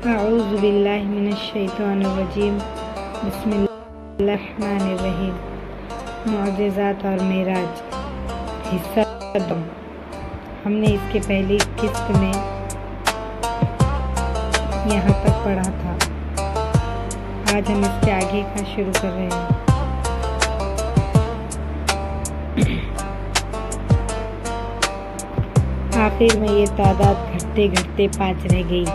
اعوذ باللہ من الشیطان الرجیم بسم اللہ الرحمن الرحیم۔ معجزات اور معراج حصہ دوم۔ ہم نے اس کے پہلی قسط میں یہاں تک پڑھا تھا۔ آج ہم اس کے آگے کا شروع کر رہے ہیں۔ آخر میں یہ تعداد گھٹتے گھٹتے 5 رہ گئی۔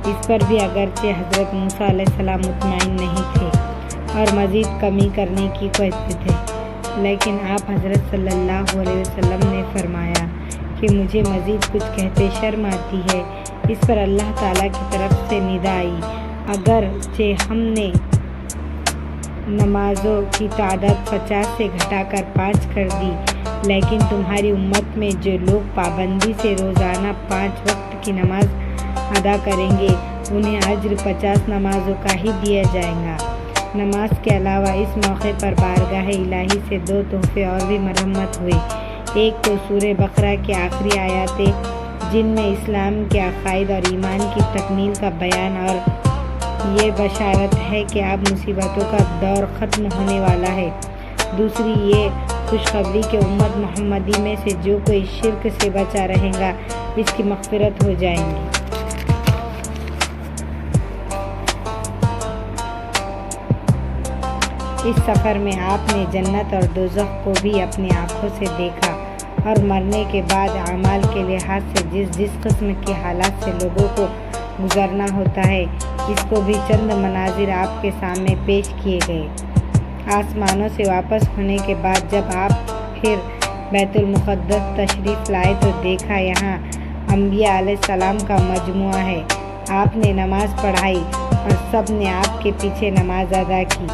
اس پر بھی اگرچہ حضرت موسیٰ علیہ السلام مطمئن نہیں تھے اور مزید کمی کرنے کی کوشش تھے، لیکن آپ حضرت صلی اللہ علیہ وسلم نے فرمایا کہ مجھے مزید کچھ کہتے شرم آتی ہے۔ اس پر اللہ تعالیٰ کی طرف سے ندا آئی، اگرچہ ہم نے نمازوں کی تعداد 50 سے گھٹا کر 5 کر دی، لیکن تمہاری امت میں جو لوگ پابندی سے روزانہ 5 وقت کی نماز ادا کریں گے انہیں اجر 50 نمازوں کا ہی دیا جائے گا۔ نماز کے علاوہ اس موقع پر بارگاہ الہی سے 2 تحفے اور بھی مرحمت ہوئے۔ ایک تو سورہ بقرہ کی آخری آیاتیں جن میں اسلام کے عقائد اور ایمان کی تکمیل کا بیان اور یہ بشارت ہے کہ اب مصیبتوں کا دور ختم ہونے والا ہے۔ دوسری یہ خوشخبری کہ امت محمدی میں سے جو کوئی شرک سے بچا رہے گا اس کی مغفرت ہو جائیں گی۔ اس سفر میں آپ نے جنت اور دوزخ کو بھی اپنی آنکھوں سے دیکھا اور مرنے کے بعد اعمال کے لحاظ سے جس قسم کی حالات سے لوگوں کو گزرنا ہوتا ہے اس کو بھی چند مناظر آپ کے سامنے پیش کیے گئے۔ آسمانوں سے واپس ہونے کے بعد جب آپ پھر بیت المقدس تشریف لائے تو دیکھا یہاں انبیاء علیہ السلام کا مجموعہ ہے۔ آپ نے نماز پڑھائی اور سب نے آپ کے پیچھے نماز ادا کی۔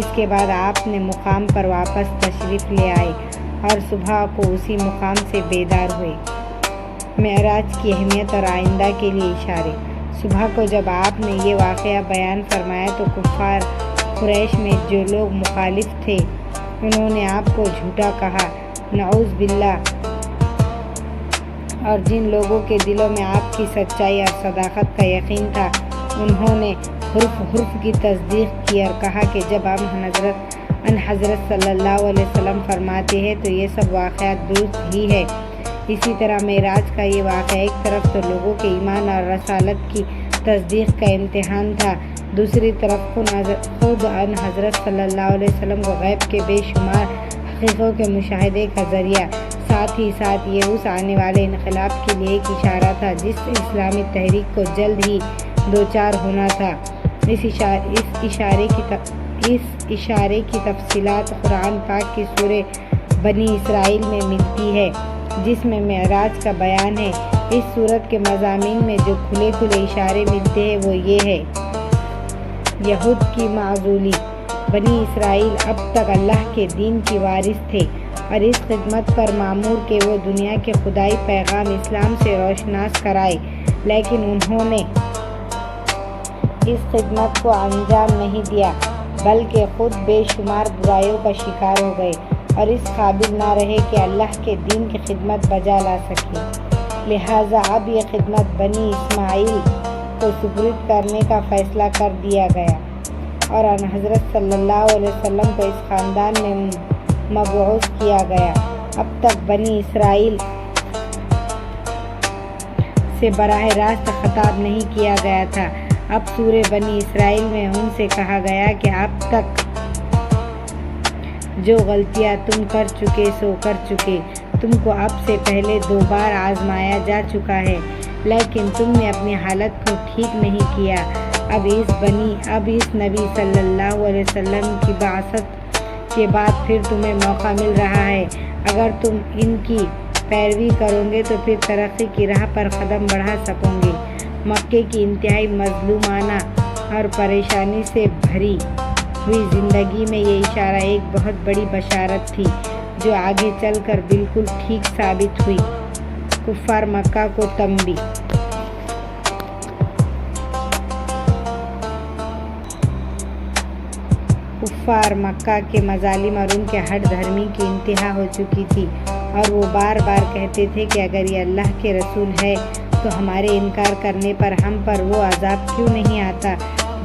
اس کے بعد آپ نے مقام پر واپس تشریف لے آئے اور صبح کو اسی مقام سے بیدار ہوئے۔ معراج کی اہمیت اور آئندہ کے لیے اشارے۔ صبح کو جب آپ نے یہ واقعہ بیان فرمایا تو کفار قریش میں جو لوگ مخالف تھے انہوں نے آپ کو جھوٹا کہا، نعوذ باللہ، اور جن لوگوں کے دلوں میں آپ کی سچائی اور صداقت کا یقین تھا انہوں نے حرف کی تصدیق کی اور کہا کہ جب ہم حضرت صلی اللہ علیہ وسلم فرماتے ہیں تو یہ سب واقعات درست ہی ہے۔ اسی طرح معراج کا یہ واقعہ ایک طرف تو لوگوں کے ایمان اور رسالت کی تصدیق کا امتحان تھا، دوسری طرف خود حضرت صلی اللہ علیہ وسلم کو غیب کے بے شمار حقیقتوں کے مشاہدے کا ذریعہ، ساتھ ہی ساتھ یہ اس آنے والے انقلاب کے لیے ایک اشارہ تھا جس سے اسلامی تحریک کو جلد ہی دوچار ہونا تھا۔ اس اشارے کی تفصیلات قرآن پاک کی سورہ بنی اسرائیل میں ملتی ہے جس میں معراج کا بیان ہے۔ اس سورت کے مضامین میں جو کھلے اشارے ملتے ہیں وہ یہ ہے: یہود کی معزولی۔ بنی اسرائیل اب تک اللہ کے دین کی وارث تھے اور اس خدمت پر مامور کہ وہ دنیا کے خدائی پیغام اسلام سے روشناس کرائے، لیکن انہوں نے اس خدمت کو انجام نہیں دیا بلکہ خود بے شمار برائیوں کا شکار ہو گئے اور اس قابل نہ رہے کہ اللہ کے دین کی خدمت بجا لا سکے۔ لہٰذا اب یہ خدمت بنی اسماعیل کو سپرد کرنے کا فیصلہ کر دیا گیا اور حضرت صلی اللہ علیہ وسلم کو اس خاندان میں مبعوث کیا گیا۔ اب تک بنی اسرائیل سے براہ راست خطاب نہیں کیا گیا تھا، اب سورہ بنی اسرائیل میں ان سے کہا گیا کہ اب تک جو غلطیاں تم کر چکے سو کر چکے، تم کو اب سے پہلے 2 بار آزمایا جا چکا ہے لیکن تم نے اپنی حالت کو ٹھیک نہیں کیا۔ اب اس نبی صلی اللہ علیہ وسلم کی بعثت کے بعد پھر تمہیں موقع مل رہا ہے۔ اگر تم ان کی پیروی کرو گے تو پھر ترقی کی راہ پر قدم بڑھا سکو گے۔ مکے کی انتہائی مظلومانہ اور پریشانی سے بھری ہوئی زندگی میں یہ اشارہ ایک بہت بڑی بشارت تھی جو آگے چل کر بالکل ٹھیک ثابت ہوئی۔ کفار مکہ کو تنبیہ۔ کفار مکہ کے مظالم اور ان کے ہٹ دھرمی کی انتہا ہو چکی تھی اور وہ بار بار کہتے تھے کہ اگر یہ اللہ کے رسول ہے تو ہمارے انکار کرنے پر ہم پر وہ عذاب کیوں نہیں آتا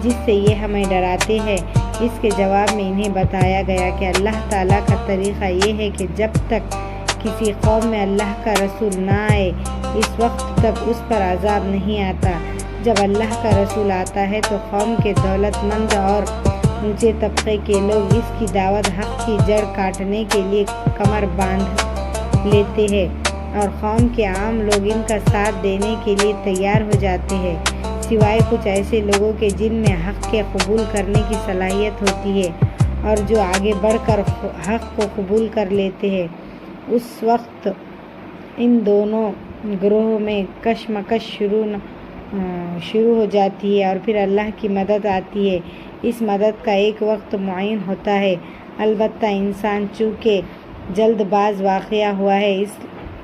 جس سے یہ ہمیں ڈراتے ہیں؟ اس کے جواب میں انہیں بتایا گیا کہ اللہ تعالیٰ کا طریقہ یہ ہے کہ جب تک کسی قوم میں اللہ کا رسول نہ آئے اس وقت تک اس پر عذاب نہیں آتا۔ جب اللہ کا رسول آتا ہے تو قوم کے دولت مند اور اونچے طبقے کے لوگ اس کی دعوت حق کی جڑ کاٹنے کے لیے کمر باندھ لیتے ہیں اور قوم کے عام لوگ ان کا ساتھ دینے کے لیے تیار ہو جاتے ہیں، سوائے کچھ ایسے لوگوں کے جن میں حق کے قبول کرنے کی صلاحیت ہوتی ہے اور جو آگے بڑھ کر حق کو قبول کر لیتے ہیں۔ اس وقت ان دونوں گروہوں میں کشمکش شروع ہو جاتی ہے اور پھر اللہ کی مدد آتی ہے۔ اس مدد کا ایک وقت معین ہوتا ہے، البتہ انسان چونکہ جلد باز واقع ہوا ہے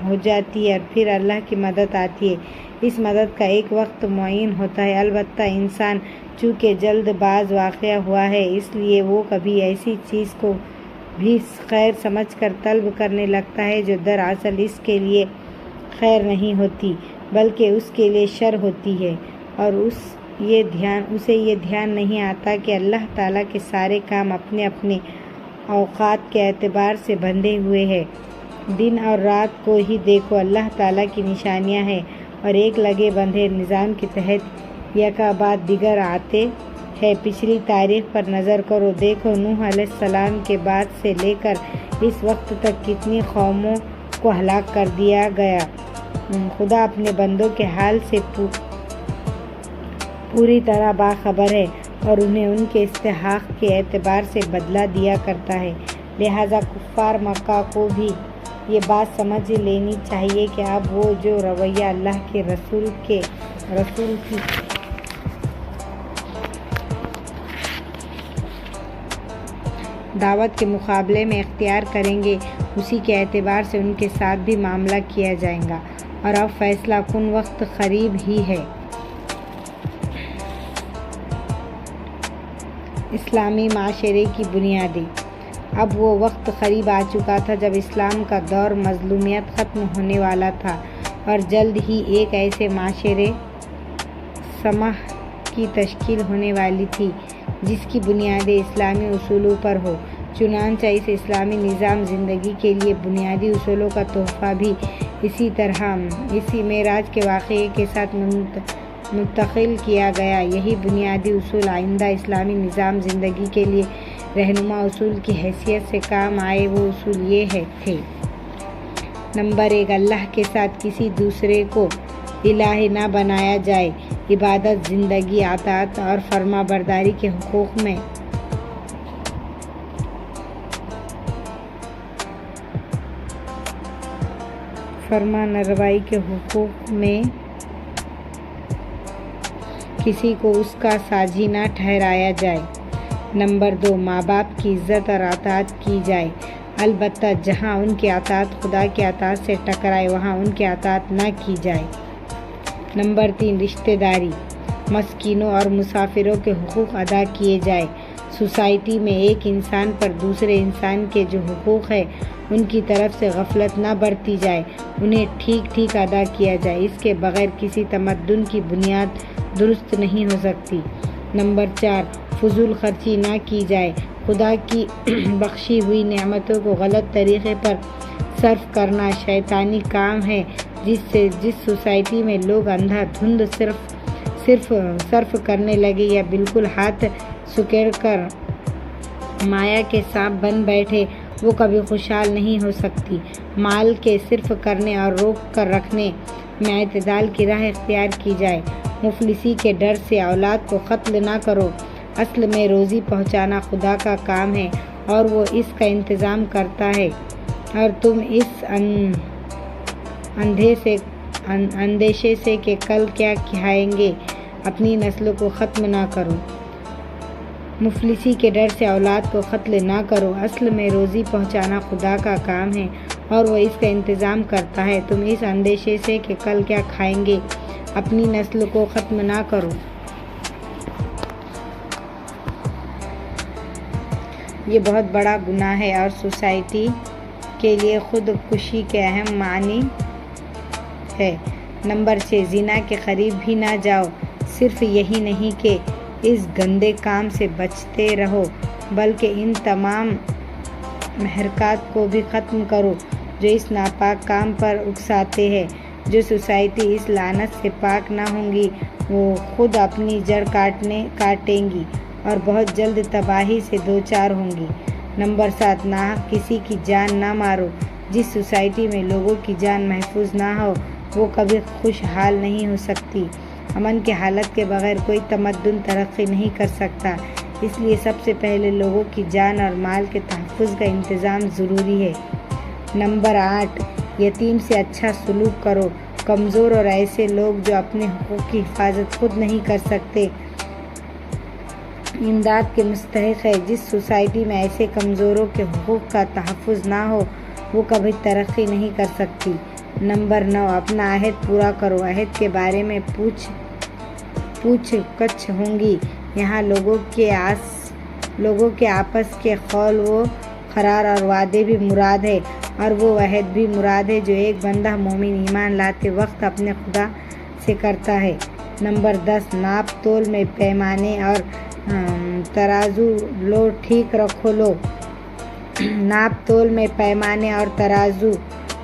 ہو جاتی ہے اور پھر اللہ کی مدد آتی ہے۔ اس مدد کا ایک وقت معین ہوتا ہے، البتہ انسان چونکہ جلد باز واقع ہوا ہے اس لیے وہ کبھی ایسی چیز کو بھی خیر سمجھ کر طلب کرنے لگتا ہے جو دراصل اس کے لیے خیر نہیں ہوتی بلکہ اس کے لیے شر ہوتی ہے، اور اسے یہ دھیان نہیں آتا کہ اللہ تعالیٰ کے سارے کام اپنے اپنے اوقات کے اعتبار سے بندھے ہوئے ہیں۔ دن اور رات کو ہی دیکھو، اللہ تعالیٰ کی نشانیاں ہیں اور ایک لگے بندھے نظام کے تحت یکا بعد دیگر آتے ہیں۔ پچھلی تاریخ پر نظر کرو، دیکھو نوح علیہ السلام کے بعد سے لے کر اس وقت تک کتنی قوموں کو ہلاک کر دیا گیا۔ خدا اپنے بندوں کے حال سے پوری طرح باخبر ہے اور انہیں ان کے استحقاق کے اعتبار سے بدلہ دیا کرتا ہے، لہذا کفار مکہ کو بھی یہ بات سمجھ لینی چاہیے کہ اب وہ جو رویہ اللہ کے رسول کی دعوت کے مقابلے میں اختیار کریں گے اسی کے اعتبار سے ان کے ساتھ بھی معاملہ کیا جائے گا، اور اب فیصلہ کن وقت قریب ہی ہے۔ اسلامی معاشرے کی بنیادیں۔ اب وہ وقت قریب آ چکا تھا جب اسلام کا دور مظلومیت ختم ہونے والا تھا اور جلد ہی ایک ایسے معاشرے سماح کی تشکیل ہونے والی تھی جس کی بنیادیں اسلامی اصولوں پر ہو۔ چنانچہ اس اسلامی نظام زندگی کے لیے بنیادی اصولوں کا تحفہ بھی اسی معراج کے واقعے کے ساتھ منتقل کیا گیا۔ یہی بنیادی اصول آئندہ اسلامی نظام زندگی کے لیے رہنما اصول کی حیثیت سے کام آئے۔ وہ اصول یہ تھے: نمبر 1، اللہ کے ساتھ کسی دوسرے کو الہ نہ بنایا جائے۔ عبادت، زندگی، اطاعت اور فرما برداری کے حقوق میں فرمانروائی کے حقوق میں کسی کو اس کا ساجی نہ ٹھہرایا جائے۔ نمبر 2، ماں باپ کی عزت اور اطاعت کی جائے، البتہ جہاں ان کی اطاعت خدا کی اطاعت سے ٹکرائے وہاں ان کی اطاعت نہ کی جائے۔ نمبر 3، رشتہ داری، مسکینوں اور مسافروں کے حقوق ادا کیے جائے۔ سوسائٹی میں ایک انسان پر دوسرے انسان کے جو حقوق ہیں ان کی طرف سے غفلت نہ برتی جائے، انہیں ٹھیک ادا کیا جائے، اس کے بغیر کسی تمدن کی بنیاد درست نہیں ہو سکتی۔ نمبر 4، فضول خرچی نہ کی جائے، خدا کی بخشی ہوئی نعمتوں کو غلط طریقے پر صرف کرنا شیطانی کام ہے، جس سوسائٹی میں لوگ اندھا دھند صرف کرنے لگے یا بالکل ہاتھ سکیڑ کر مایا کے سانپ بن بیٹھے، وہ کبھی خوشحال نہیں ہو سکتی۔ مال کے صرف کرنے اور روک کر رکھنے میں اعتدال کی راہ اختیار کی جائے۔ مفلسی کے ڈر سے اولاد کو قتل نہ کرو، اصل میں روزی پہنچانا خدا کا کام ہے اور وہ اس کا انتظام کرتا ہے، اور تم اس اندیشے سے کہ کل کیا کھائیں گے اپنی نسل کو ختم نہ کرو۔ مفلسی کے ڈر سے اولاد کو قتل نہ کرو، اصل میں روزی پہنچانا خدا کا کام ہے اور وہ اس کا انتظام کرتا ہے، تم اس اندیشے سے کہ کل کیا کھائیں گے اپنی نسل کو ختم نہ کرو۔ یہ بہت بڑا گناہ ہے اور سوسائٹی کے لیے خود کشی کے اہم معنی ہے۔ نمبر 6 زنا کے قریب بھی نہ جاؤ۔ صرف یہی نہیں کہ اس گندے کام سے بچتے رہو بلکہ ان تمام محرکات کو بھی ختم کرو جو اس ناپاک کام پر اکساتے ہیں۔ جو سوسائٹی اس لعنت سے پاک نہ ہوں گی وہ خود اپنی جڑ کاٹیں گی اور بہت جلد تباہی سے دوچار ہوں گی۔ نمبر 7 ناحق کسی کی جان نہ مارو۔ جس سوسائٹی میں لوگوں کی جان محفوظ نہ ہو وہ کبھی خوشحال نہیں ہو سکتی۔ امن کی حالت کے بغیر کوئی تمدن ترقی نہیں کر سکتا، اس لیے سب سے پہلے لوگوں کی جان اور مال کے تحفظ کا انتظام ضروری ہے۔ نمبر 8 یتیم سے اچھا سلوک کرو۔ کمزور اور ایسے لوگ جو اپنے حقوق کی حفاظت خود نہیں کر سکتے امداد کے مستحق ہے۔ جس سوسائٹی میں ایسے کمزوروں کے حقوق کا تحفظ نہ ہو وہ کبھی ترقی نہیں کر سکتی۔ نمبر 9 اپنا عہد پورا کرو۔ عہد کے بارے میں پوچھ گچھ ہوں گی۔ یہاں لوگوں کے آپس کے قول و قرار اور وعدے بھی مراد ہے اور وہ عہد بھی مراد ہے جو ایک بندہ مومن ایمان لاتے وقت اپنے خدا سے کرتا ہے۔ نمبر 10 ناپ تول میں پیمانے اور ترازو ٹھیک رکھو۔ ناپ تول میں پیمانے اور ترازو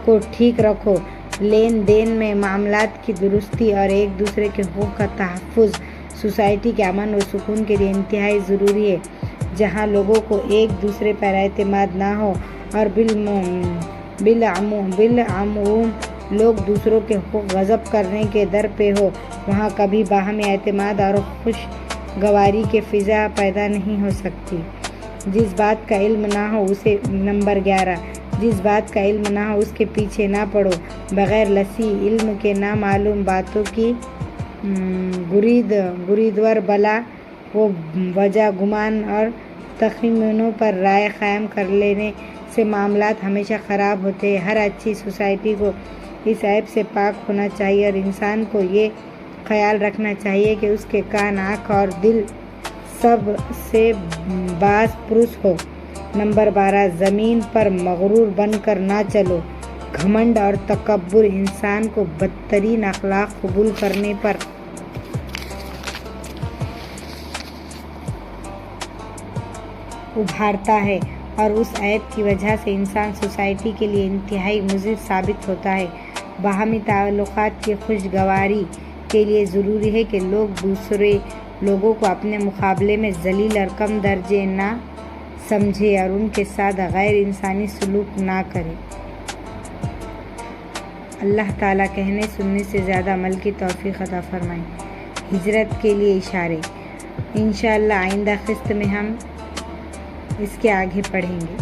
کو ٹھیک رکھو۔ لین دین میں معاملات کی درستی اور ایک دوسرے کے حقوق کا تحفظ سوسائٹی کے امن و سکون کے لیے انتہائی ضروری ہے۔ جہاں لوگوں کو ایک دوسرے پر اعتماد نہ ہو اور بالعموم لوگ دوسروں کے حقوق غصب کرنے کے در پہ ہو وہاں کبھی باہمی اعتماد اور خوشگواری کی فضا پیدا نہیں ہو سکتی۔ جس بات کا علم نہ ہو اسے نمبر 11 جس بات کا علم نہ ہو اس کے پیچھے نہ پڑو۔ بغیر لسی علم کے نامعلوم باتوں کی گریدور بلا و وجہ گمان اور تخمینوں پر رائے قائم کر لینے سے معاملات ہمیشہ خراب ہوتے ہیں۔ ہر اچھی سوسائٹی کو اس عیب سے پاک ہونا چاہیے اور انسان کو یہ خیال رکھنا چاہیے کہ اس کے کان، آنکھ اور دل سب سے باز پرس ہو۔ نمبر 12 زمین پر مغرور بن کر نہ چلو۔ گھمنڈ اور تکبر انسان کو بدترین اخلاق قبول کرنے پر ابھارتا ہے اور اس عیب کی وجہ سے انسان سوسائٹی کے لیے انتہائی مضر ثابت ہوتا ہے۔ باہمی تعلقات کی خوشگواری کے لیے ضروری ہے کہ لوگ دوسرے لوگوں کو اپنے مقابلے میں ذلیل اور کم درجے نہ سمجھے اور ان کے ساتھ غیر انسانی سلوک نہ کرے۔ اللہ تعالیٰ کہنے سننے سے زیادہ عمل کی توفیق عطا فرمائے۔ ہجرت کے لیے اشارے۔ انشاءاللہ آئندہ قسط میں ہم اس کے آگے پڑھیں گے۔